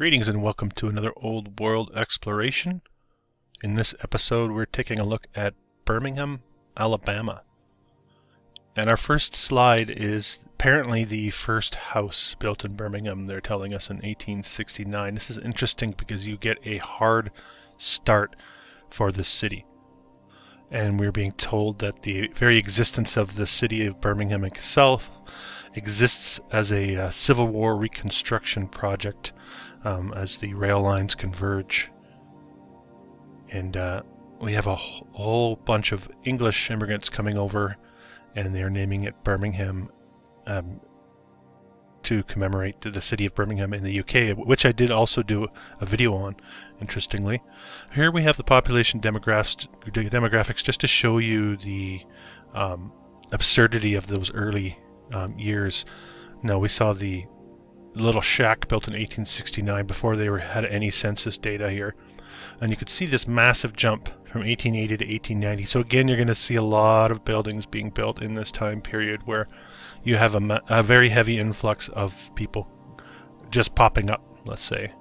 Greetings and welcome to another old world exploration. In this episode we're taking a look at Birmingham, Alabama. And our first slide is apparently the first house built in Birmingham. They're telling us in 1869. This is interesting because you get a hard start for this city. And we're being told that the very existence of the city of Birmingham itself exists as a Civil War reconstruction project as the rail lines converge. And we have a whole bunch of English immigrants coming over, and they're naming it Birmingham to commemorate the city of Birmingham in the UK, which I did also do a video on, interestingly. Here we have the population demographics just to show you the absurdity of those early years. Now, we saw the little shack built in 1869 before they had any census data here. And you could see this massive jump from 1880 to 1890. So again, you're going to see a lot of buildings being built in this time period where you have a very heavy influx of people just popping up, let's say.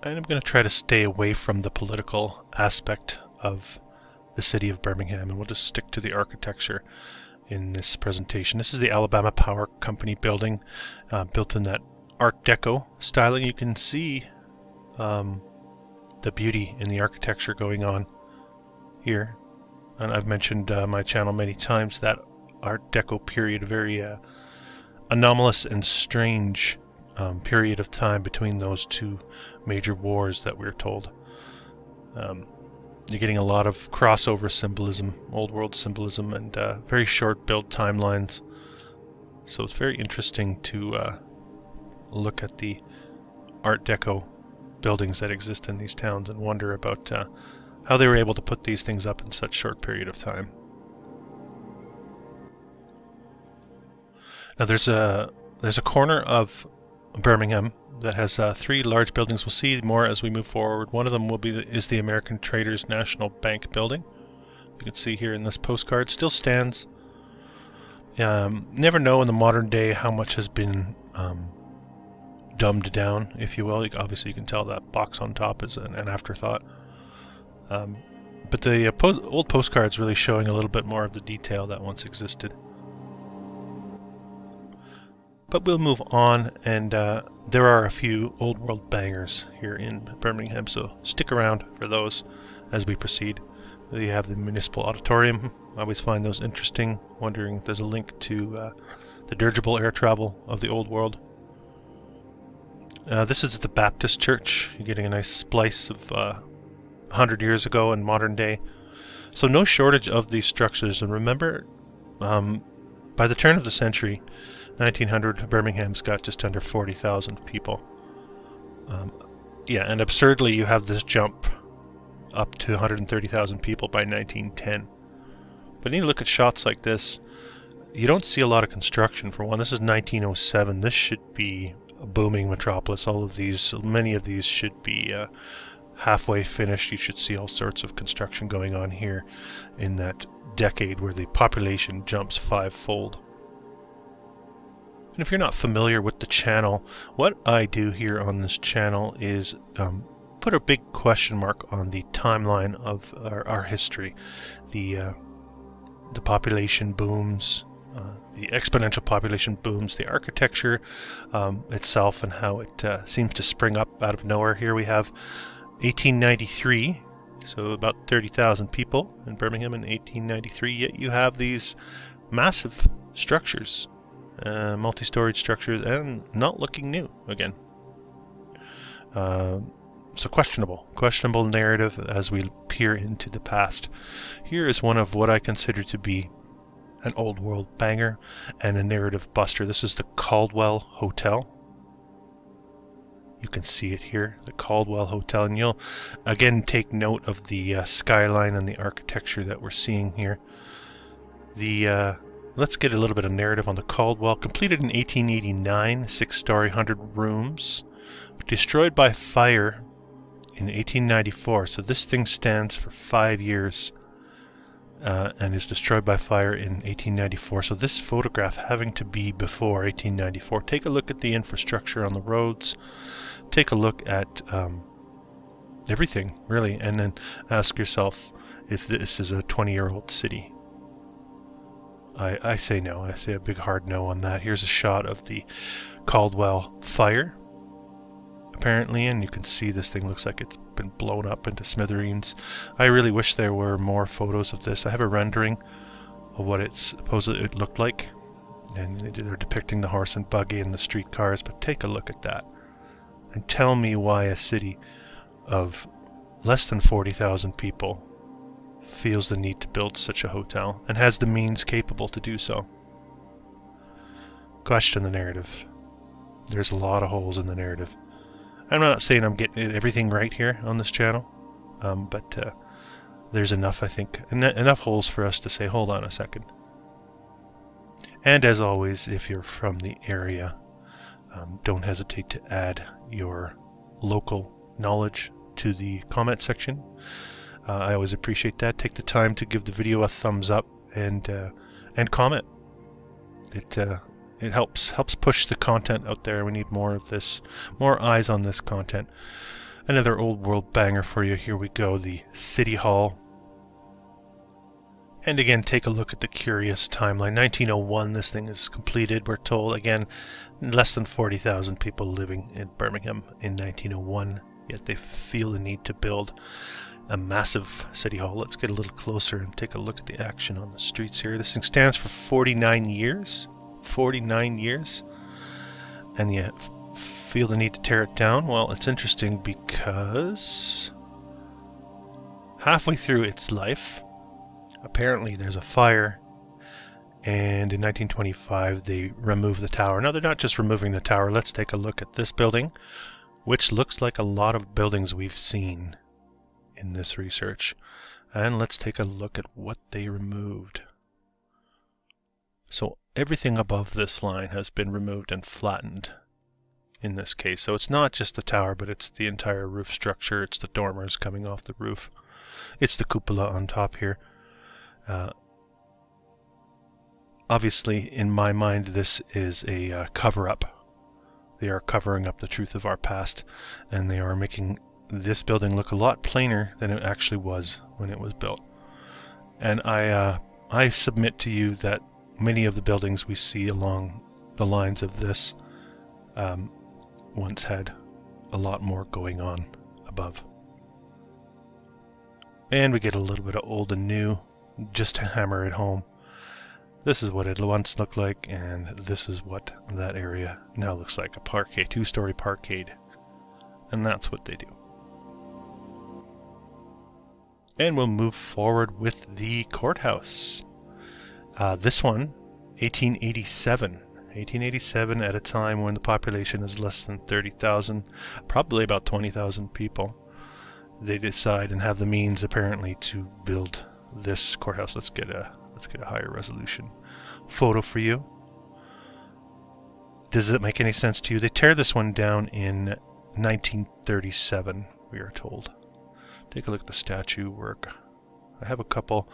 And I'm going to try to stay away from the political aspect of the city of Birmingham, and we'll just stick to the architecture in this presentation. This is the Alabama Power Company building, built in that Art Deco styling. You can see the beauty in the architecture going on here. And I've mentioned my channel many times, that Art Deco period, a very anomalous and strange period of time between those two major wars that we're told. You're getting a lot of crossover symbolism, old world symbolism, and very short build timelines. So it's very interesting to look at the Art Deco buildings that exist in these towns and wonder about how they were able to put these things up in such short period of time. Now there's a corner of Birmingham that has three large buildings. We'll see more as we move forward. One of them is the American Traders National Bank building. You can see here in this postcard. Still stands. Never know in the modern day how much has been dumbed down, if you will. Obviously you can tell that box on top is an afterthought. But the old postcard's really showing a little bit more of the detail that once existed. But we'll move on, and there are a few old world bangers here in Birmingham, so stick around for those as we proceed. You have the Municipal Auditorium. I always find those interesting, wondering if there's a link to the dirigible air travel of the old world. This is the Baptist Church. You're getting a nice splice of 100 years ago and modern day. So no shortage of these structures, and remember, by the turn of the century, 1900, Birmingham's got just under 40,000 people. Yeah, and absurdly, you have this jump up to 130,000 people by 1910. But when you look at shots like this, you don't see a lot of construction. For one, this is 1907. This should be a booming metropolis. Many of these should be halfway finished. You should see all sorts of construction going on here in that decade where the population jumps fivefold. And if you're not familiar with the channel, what I do here on this channel is put a big question mark on the timeline of our history. The population booms, the exponential population booms, the architecture itself, and how it seems to spring up out of nowhere. Here we have 1893, so about 30,000 people in Birmingham in 1893, yet you have these massive structures. Multi-storied structures, and not looking new again. So questionable narrative as we peer into the past. Here is one of what I consider to be an old world banger and a narrative buster. This is the Caldwell Hotel. You can see it here, the Caldwell Hotel, and you'll again take note of the skyline and the architecture that we're seeing here. Let's get a little bit of narrative on the Caldwell. Completed in 1889, 6-story, 100 rooms. Destroyed by fire in 1894. So this thing stands for 5 years. and is destroyed by fire in 1894. So this photograph having to be before 1894. Take a look at the infrastructure on the roads. Take a look at everything, really, and then ask yourself if this is a 20-year-old city. I say no. I say a big hard no on that. Here's a shot of the Caldwell fire, apparently, and you can see this thing looks like it's been blown up into smithereens. I really wish there were more photos of this. I have a rendering of what it supposedly it looked like, and they're depicting the horse and buggy and the streetcars, but take a look at that and tell me why a city of less than 40,000 people feels the need to build such a hotel and has the means capable to do so. Question the narrative. There's a lot of holes in the narrative. I'm not saying I'm getting everything right here on this channel, but there's enough, I think, enough holes for us to say, hold on a second. And as always, if you're from the area, don't hesitate to add your local knowledge to the comment section. I always appreciate that. Take the time to give the video a thumbs up and comment. It helps push the content out there. We need more of this, more eyes on this content. Another old world banger for you. Here we go, the City Hall. And again, take a look at the curious timeline. 1901, this thing is completed. We're told, again, less than 40,000 people living in Birmingham in 1901, yet they feel the need to build a massive city hall. Let's get a little closer and take a look at the action on the streets here. This thing stands for 49 years. 49 years. And you feel the need to tear it down? Well, it's interesting because halfway through its life, apparently there's a fire, and in 1925 they remove the tower. Now, they're not just removing the tower. Let's take a look at this building, which looks like a lot of buildings we've seen in this research. And let's take a look at what they removed. So everything above this line has been removed and flattened in this case. So it's not just the tower, but it's the entire roof structure. It's the dormers coming off the roof. It's the cupola on top here. Obviously, in my mind, this is a cover-up. They are covering up the truth of our past, and they are making this building look a lot plainer than it actually was when it was built. And I submit to you that many of the buildings we see along the lines of this once had a lot more going on above. And we get a little bit of old and new just to hammer it home. This is what it once looked like, and this is what that area now looks like. A parkade, two-story parkade. And that's what they do. And we'll move forward with the courthouse. This one, 1887. 1887 at a time when the population is less than 30,000, probably about 20,000 people. They decide and have the means apparently to build this courthouse. Let's get a higher resolution photo for you. Does it make any sense to you? They tear this one down in 1937, we are told. Take a look at the statue work. I have a couple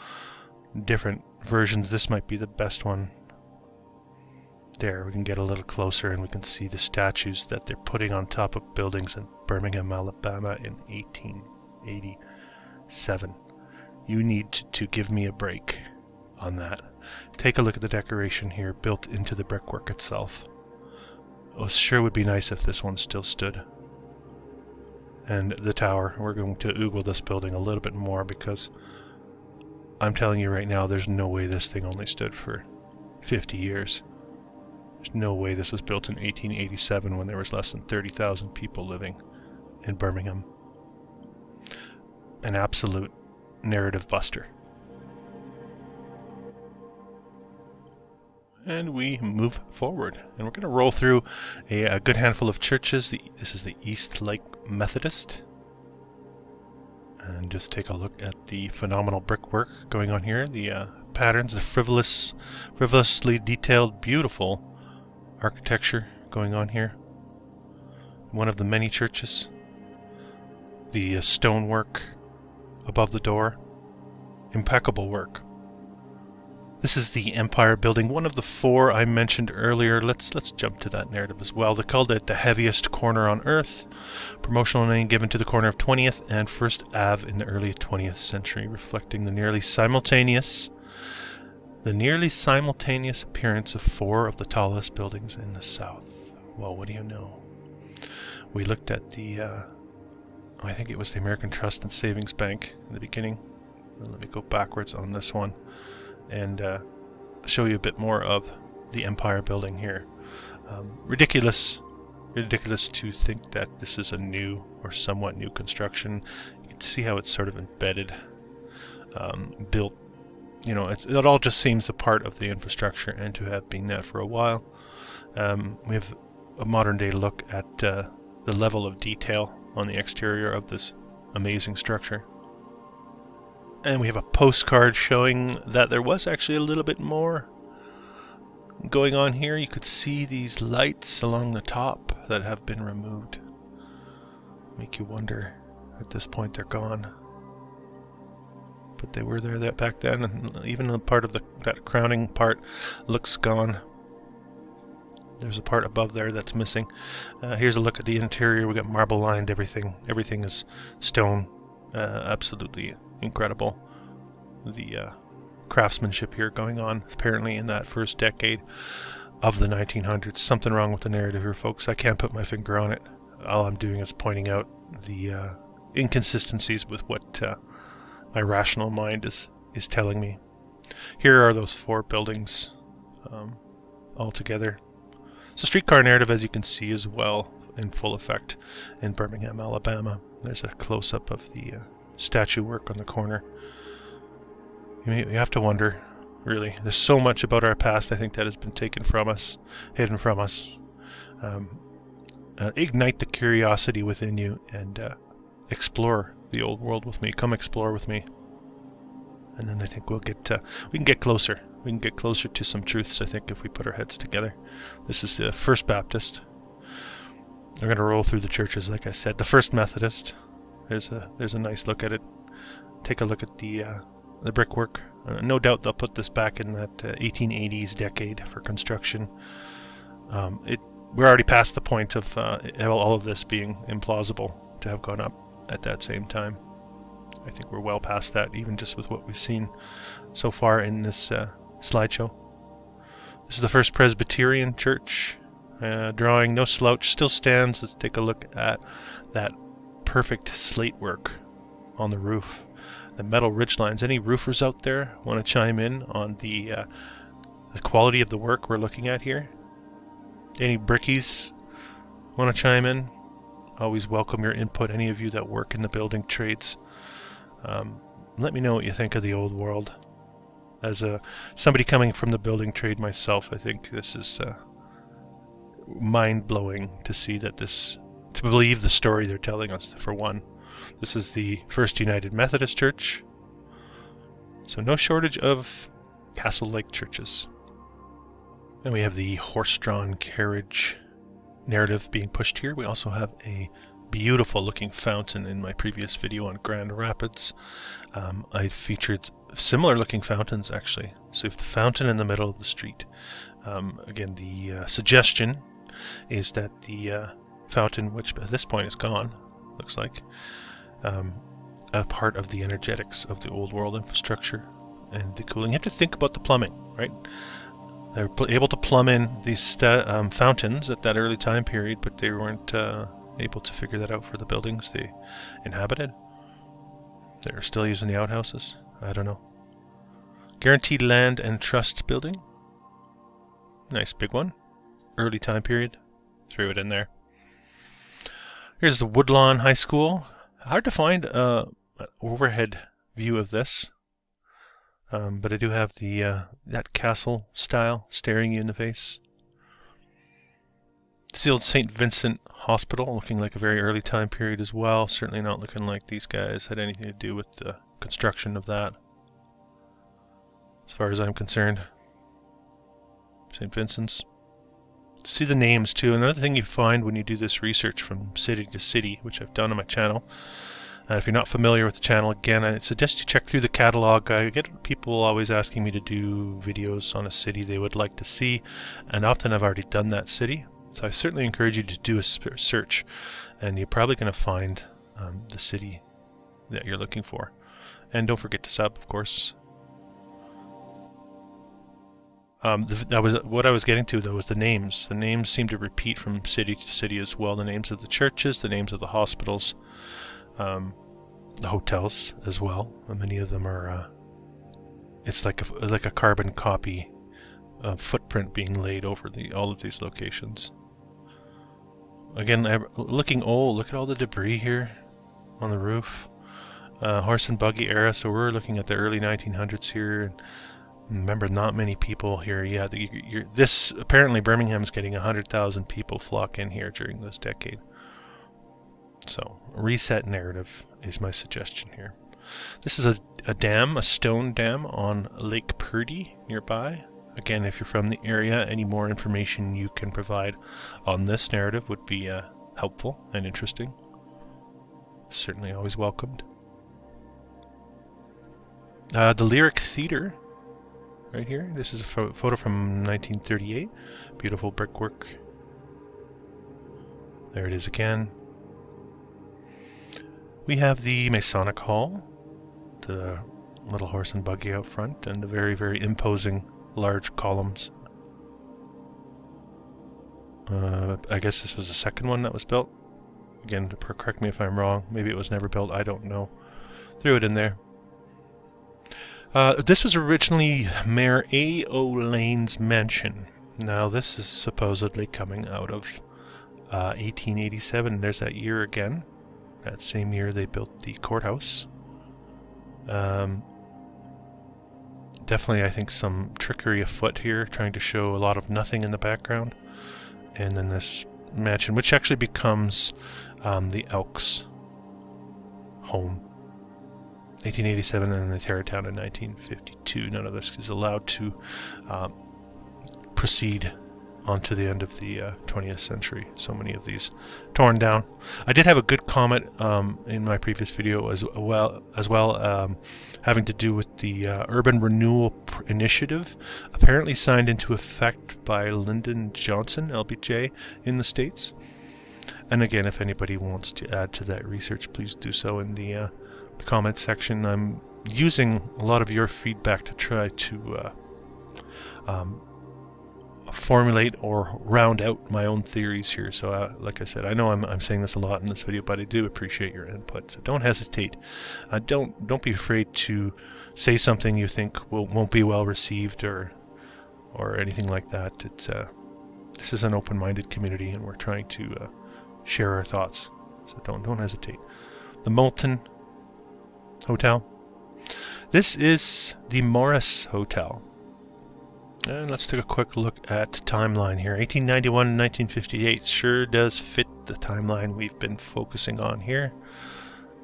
different versions. This might be the best one. There, we can get a little closer and we can see the statues that they're putting on top of buildings in Birmingham, Alabama in 1887. You need to give me a break on that. Take a look at the decoration here built into the brickwork itself. It sure would be nice if this one still stood. And the tower, we're going to oogle this building a little bit more because I'm telling you right now, there's no way this thing only stood for 50 years. There's no way this was built in 1887 when there was less than 30,000 people living in Birmingham. An absolute narrative buster. And we move forward, and we're going to roll through a good handful of churches. This is the East Lake Methodist. And just take a look at the phenomenal brickwork going on here. The patterns, the frivolously detailed, beautiful architecture going on here. One of the many churches. The stonework above the door. Impeccable work. This is the Empire Building, one of the 4 I mentioned earlier. Let's jump to that narrative as well. They called it the heaviest corner on Earth. Promotional name given to the corner of 20th and 1st Ave in the early 20th century, reflecting the nearly simultaneous appearance of 4 of the tallest buildings in the South. Well, what do you know? We looked at the, I think it was the American Trust and Savings Bank in the beginning. Let me go backwards on this one and show you a bit more of the Empire Building here. Ridiculous to think that this is a new or somewhat new construction. You can see how it's sort of embedded, built. You know, it all just seems a part of the infrastructure, and to have been that for a while. We have a modern day look at the level of detail on the exterior of this amazing structure. And we have a postcard showing that there was actually a little bit more going on here. You could see these lights along the top that have been removed. Make you wonder, at this point they're gone. But they were there back then, and even the part of that crowning part looks gone. There's a part above there that's missing. Here's a look at the interior. We got marble lined everything. Everything is stone. Absolutely incredible. The craftsmanship here going on apparently in that first decade of the 1900s. Something wrong with the narrative here, folks. I can't put my finger on it. All I'm doing is pointing out the inconsistencies with what my rational mind is telling me. Here are those 4 buildings all together. It's a streetcar narrative, as you can see, as well, in full effect in Birmingham, Alabama. There's a close-up of the statue work on the corner. You have to wonder, really. There's so much about our past, I think, that has been taken from us, hidden from us. Ignite the curiosity within you and explore the old world with me. Come explore with me. And then I think we can get closer. We can get closer to some truths, I think, if we put our heads together. This is the First Baptist. We're going to roll through the churches, like I said. The First Methodist. There's a nice look at it. Take a look at the brickwork. No doubt they'll put this back in that 1880s decade for construction. We're already past the point of all of this being implausible to have gone up at that same time. I think we're well past that, even just with what we've seen so far in this slideshow. This is the First Presbyterian Church. Drawing, no slouch, still stands. Let's take a look at that perfect slate work on the roof. The metal ridge lines. Any roofers out there want to chime in on the quality of the work we're looking at here? Any brickies want to chime in? Always welcome your input, any of you that work in the building trades. Let me know what you think of the old world. As somebody coming from the building trade myself, I think this is mind-blowing to see that to believe the story they're telling us, for one. This is the First United Methodist Church. So no shortage of castle-like churches. And we have the horse-drawn carriage narrative being pushed here. We also have a beautiful looking fountain in my previous video on Grand Rapids. I featured similar looking fountains, actually. So you have the fountain in the middle of the street. Again, the suggestion is that the fountain, which at this point is gone, looks like, a part of the energetics of the old world infrastructure and the cooling. You have to think about the plumbing, right? They were able to plumb in these fountains at that early time period, but they weren't able to figure that out for the buildings they inhabited. They're still using the outhouses. I don't know. Guaranteed Land and Trust Building. Nice big one. Early time period. Threw it in there. Here's the Woodlawn High School. Hard to find an overhead view of this. But I do have the that castle style staring you in the face. It's the old St. Vincent Hospital, looking like a very early time period as well. Certainly not looking like these guys had anything to do with the construction of that, as far as I'm concerned. St. Vincent's. See the names too. Another thing you find when you do this research from city to city, which I've done on my channel, If you're not familiar with the channel, again, I suggest you check through the catalog. I get people always asking me to do videos on a city they would like to see, and often I've already done that city. So I certainly encourage you to do a search, and you're probably going to find the city that you're looking for. And don't forget to sub, of course. What I was getting to, though, was the names. The names seem to repeat from city to city as well. The names of the churches, the names of the hospitals, the hotels as well. And many of them are. It's like a carbon copy footprint being laid over all of these locations. Again, looking old. Look at all the debris here on the roof. Horse and buggy era. So we're looking at the early 1900s here. And remember, not many people here. Yeah, this apparently Birmingham's getting 100,000 people flock in here during this decade. So, reset narrative is my suggestion here. This is a dam, a stone dam on Lake Purdy nearby. Again, if you're from the area, any more information you can provide on this narrative would be helpful and interesting. Certainly always welcomed. The Lyric Theatre, right here. This is a photo from 1938. Beautiful brickwork. There it is again. We have the Masonic Hall, the little horse and buggy out front, and the very, very imposing large columns. I guess this was the second one that was built. Again, correct me if I'm wrong. Maybe it was never built. I don't know. Threw it in there. This was originally Mayor A.O. Lane's mansion. Now, this is supposedly coming out of 1887. There's that year again. That same year they built the courthouse. Definitely, I think, some trickery afoot here, trying to show a lot of nothing in the background. And then this mansion, which actually becomes the Elks' home. 1887, and they tear it down in 1952. None of this is allowed to proceed onto the end of the 20th century. So many of these torn down. I did have a good comment in my previous video as well, having to do with the Urban Renewal Initiative, apparently signed into effect by Lyndon Johnson, LBJ, in the States. And again, if anybody wants to add to that research, please do so in the comment section. I'm using a lot of your feedback to try to formulate or round out my own theories here. So like I said, I know I'm saying this a lot in this video, but I do appreciate your input. So don't hesitate. Don't be afraid to say something you think won't be well received or anything like that. This is an open-minded community, and we're trying to share our thoughts. So don't hesitate. The Moulton Hotel. This is the Morris Hotel. And let's take a quick look at timeline here. 1891 and 1958 sure does fit the timeline we've been focusing on here.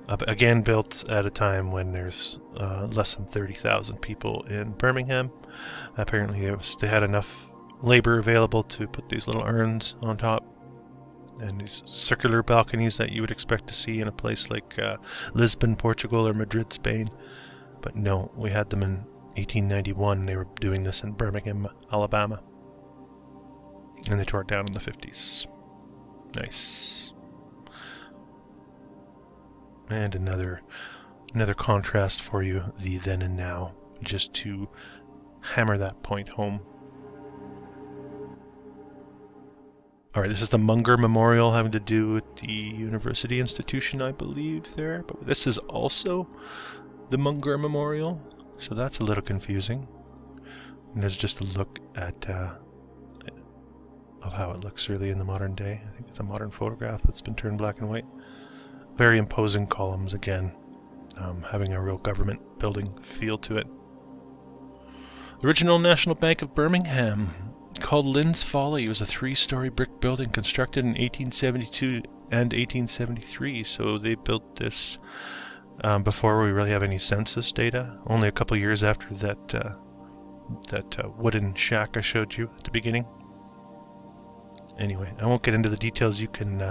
Again, built at a time when there's less than 30,000 people in Birmingham. Apparently they had enough labor available to put these little urns on top, and these circular balconies that you would expect to see in a place like Lisbon, Portugal, or Madrid, Spain. But no, we had them in 1891. They were doing this in Birmingham, Alabama, and they tore it down in the 50s. Nice. And another contrast for you, the then and now, just to hammer that point home. Alright, this is the Munger Memorial, having to do with the university institution, I believe, there. But this is also the Munger Memorial, so that's a little confusing. And there's just a look at of how it looks really in the modern day. I think it's a modern photograph that's been turned black and white. Very imposing columns again, having a real government building feel to it. The original National Bank of Birmingham, called Lynn's Folly, was a 3-story brick building constructed in 1872 and 1873. So they built this before we really have any census data. Only a couple years after that wooden shack I showed you at the beginning. Anyway, I won't get into the details. You can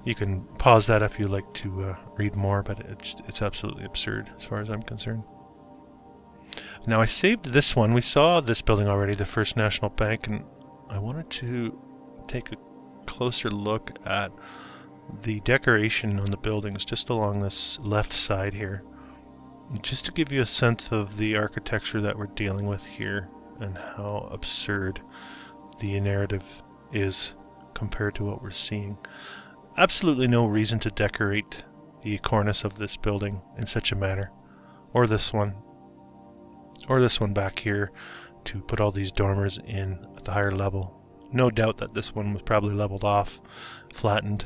You can pause that if you like to read more, but it's absolutely absurd as far as I'm concerned. Now I saved this one. We saw this building already, the First National Bank, and I wanted to take a closer look at the decoration on the buildings just along this left side here, just to give you a sense of the architecture that we're dealing with here and how absurd the narrative is compared to what we're seeing. Absolutely no reason to decorate the cornice of this building in such a manner, or this one back here, to put all these dormers in at the higher level. No doubt that this one was probably leveled off, flattened.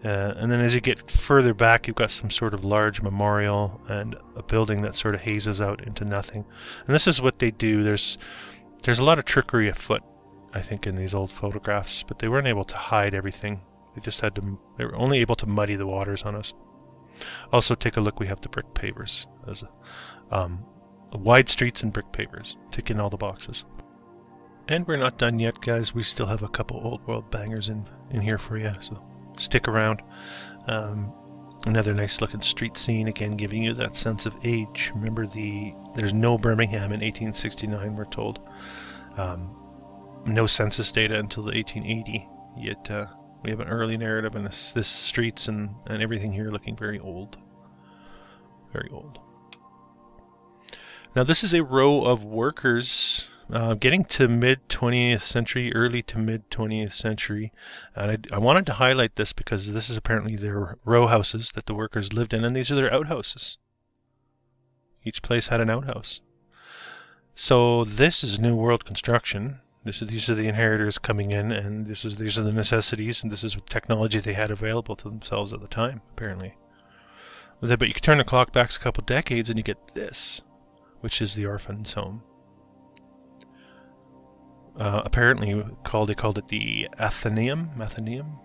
And then as you get further back, you've got some sort of large memorial and a building that sort of hazes out into nothing. And this is what they do. There's a lot of trickery afoot, I think, in these old photographs, but they weren't able to hide everything. They were only able to muddy the waters on us. Also, take a look. We have the brick pavers, as wide streets and brick pavers, ticking all the boxes. And we're not done yet, guys. We still have a couple old world bangers in here for you, so stick around. Another nice looking street scene, again giving you that sense of age. Remember, there's no Birmingham in 1869, we're told. No census data until 1880, yet we have an early narrative, and this streets and everything here looking very old. Very old. Now this is a row of workers getting to mid-20th century, early to mid-20th century, and I wanted to highlight this because this is apparently their row houses that the workers lived in, and these are their outhouses. Each place had an outhouse. So this is New World construction. These are the inheritors coming in, and these are the necessities, and this is what technology they had available to themselves at the time, apparently. But you can turn the clock back a couple decades, and you get this, which is the orphan's home. Apparently they called it the Athenaeum,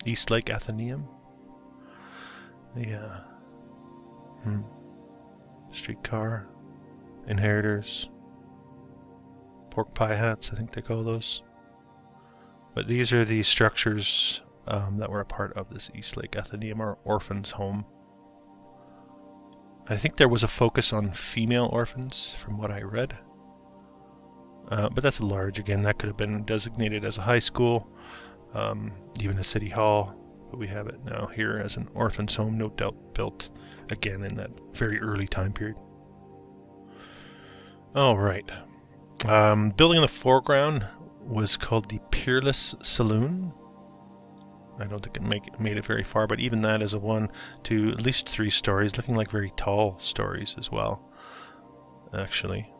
East Lake Athenaeum. The streetcar, inheritors, pork pie hats, I think they call those. But these are the structures that were a part of this East Lake Athenaeum, or orphan's home. I think there was a focus on female orphans, from what I read. But that's large. Again, that could have been designated as a high school, even a city hall. But we have it now here as an orphan's home, no doubt built again in that very early time period. All right. Building in the foreground was called the Peerless Saloon. I don't think it made it very far, but even that is a 1 to at least 3 stories, looking like very tall stories as well, actually.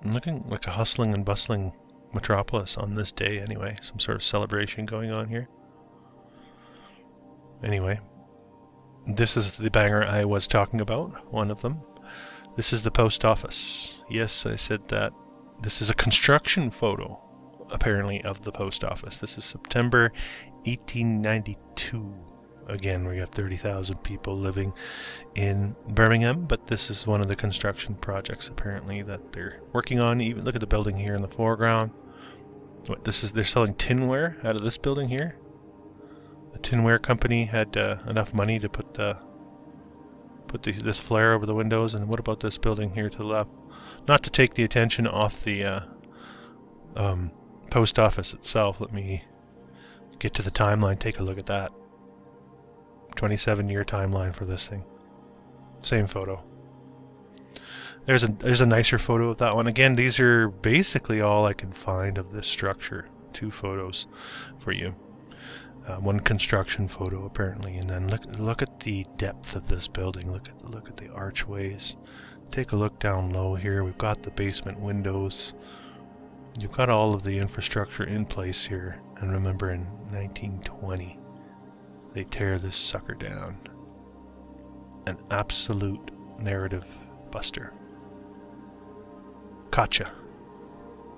Looking like a hustling and bustling metropolis on this day anyway. Some sort of celebration going on here. Anyway, this is the banger I was talking about, one of them. This is the post office. Yes, I said that. This is a construction photo, apparently, of the post office. This is September 1892. Again, we got 30,000 people living in Birmingham, but this is one of the construction projects apparently that they're working on. Even look at the building here in the foreground. What this is? They're selling tinware out of this building here. A tinware company had enough money to put this flare over the windows. And what about this building here to the left? Not to take the attention off the post office itself. Let me get to the timeline. Take a look at that. 27-year timeline for this thing. Same photo. There's a nicer photo of that one. Again, these are basically all I can find of this structure. 2 photos for you. One construction photo apparently, and then look at the depth of this building. Look at the archways. Take a look down low here. We've got the basement windows. You've got all of the infrastructure in place here. And remember, in 1920. They tear this sucker down. An absolute narrative buster. Gotcha.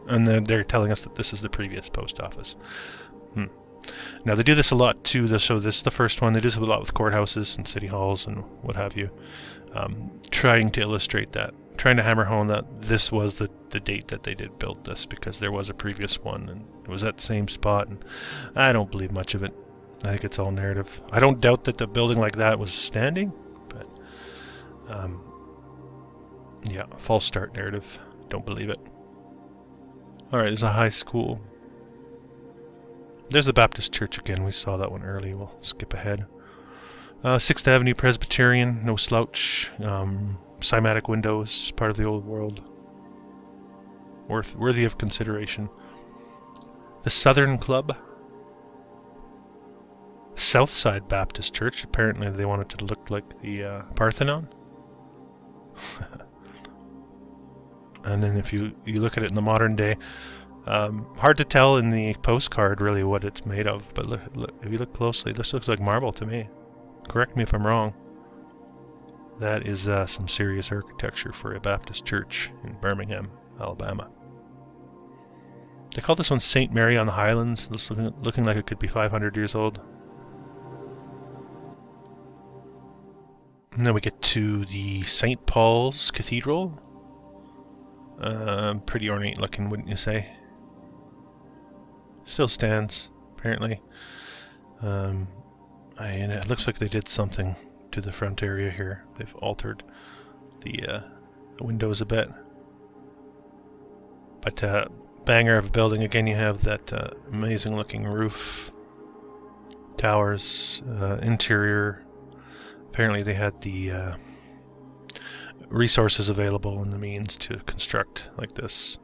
And then they're telling us that this is the previous post office. Now they do this a lot too. So this is the first one. They do this a lot with courthouses and city halls and what have you. Trying to illustrate that. Trying to hammer home that this was the date that they did build this, because there was a previous one and it was at the same spot, and I don't believe much of it. I think it's all narrative. I don't doubt that the building like that was standing, but yeah, false start narrative. Don't believe it. Alright, there's a high school. There's the Baptist Church again. We saw that one early. We'll skip ahead. 6th Avenue Presbyterian, no slouch. Cymatic windows, part of the old world. Worthy of consideration. The Southern Club. Southside Baptist Church. Apparently they wanted to look like the Parthenon. And then if you look at it in the modern day, hard to tell in the postcard really what it's made of, but look, if you look closely, this looks like marble to me. Correct me if I'm wrong. That is some serious architecture for a Baptist church in Birmingham, Alabama. They call this one St. Mary on the Highlands. This looking like it could be 500 years old. And then we get to the St. Paul's Cathedral. Pretty ornate looking, wouldn't you say? Still stands, apparently. And it looks like they did something to the front area here. They've altered the windows a bit. But banger of a building. Again, you have that amazing looking roof, towers, interior. Apparently they had the resources available and the means to construct like this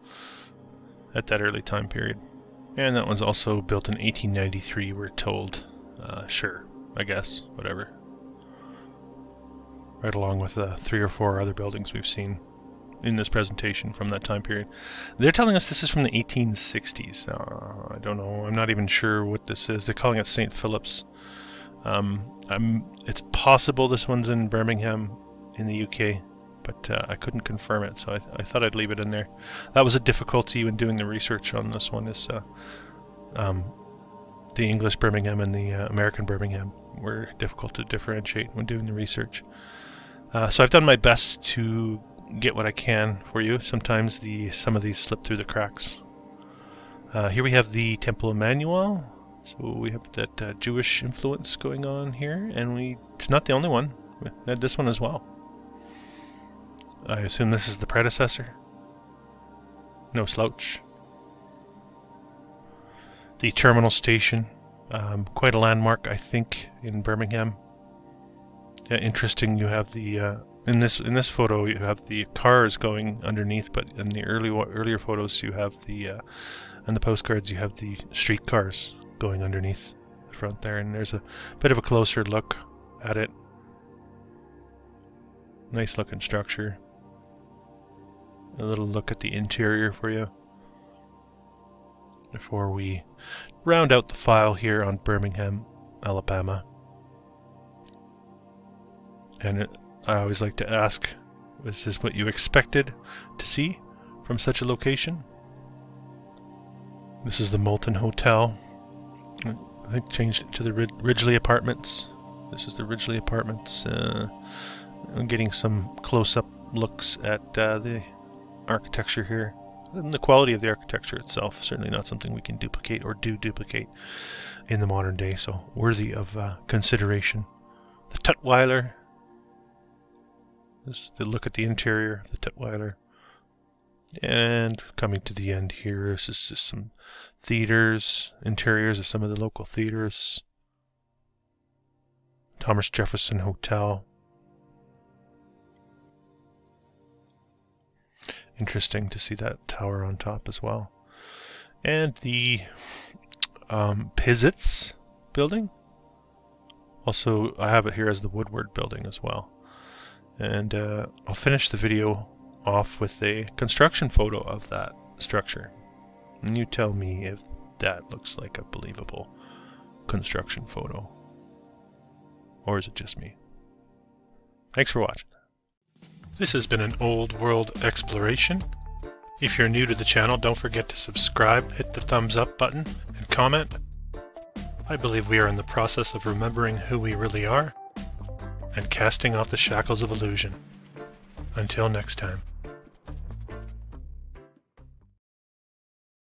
at that early time period. And that one's also built in 1893, we're told. Sure, I guess, whatever. Right along with 3 or 4 other buildings we've seen in this presentation from that time period. They're telling us this is from the 1860s. I don't know, I'm not even sure what this is. They're calling it St. Philip's. It's possible this one's in Birmingham in the UK, but I couldn't confirm it, so I thought I'd leave it in there. That was a difficulty when doing the research on this one, is the English Birmingham and the American Birmingham were difficult to differentiate when doing the research. So I've done my best to get what I can for you. Sometimes some of these slip through the cracks. Here we have the Temple Emmanuel. So we have that Jewish influence going on here, and it's not the only one. We had this one as well. I assume this is the predecessor. No slouch. The terminal station, quite a landmark, I think, in Birmingham. Yeah, interesting. You have the in this photo you have the cars going underneath, but in the earlier photos you have the and the postcards you have the streetcars going underneath the front there, and there's a bit of a closer look at it. Nice looking structure. A little look at the interior for you before we round out the file here on Birmingham, Alabama. And I always like to ask, is this what you expected to see from such a location? This is the Moulton Hotel. I think changed it to the Ridgely Apartments. This is the Ridgely Apartments. I'm getting some close-up looks at the architecture here. And the quality of the architecture itself, certainly not something we can duplicate or do duplicate in the modern day, so worthy of consideration. The Tutwiler. This is the look at the interior of the Tutwiler. And coming to the end here, this is just some theaters, interiors of some of the local theaters. Thomas Jefferson Hotel. Interesting to see that tower on top as well. And the Pizitz building. Also, I have it here as the Woodward building as well. And I'll finish the video off with a construction photo of that structure. And you tell me if that looks like a believable construction photo. Or is it just me? Thanks for watching. This has been an old world exploration. If you're new to the channel, don't forget to subscribe, hit the thumbs up button, and comment. I believe we are in the process of remembering who we really are and casting off the shackles of illusion. Until next time.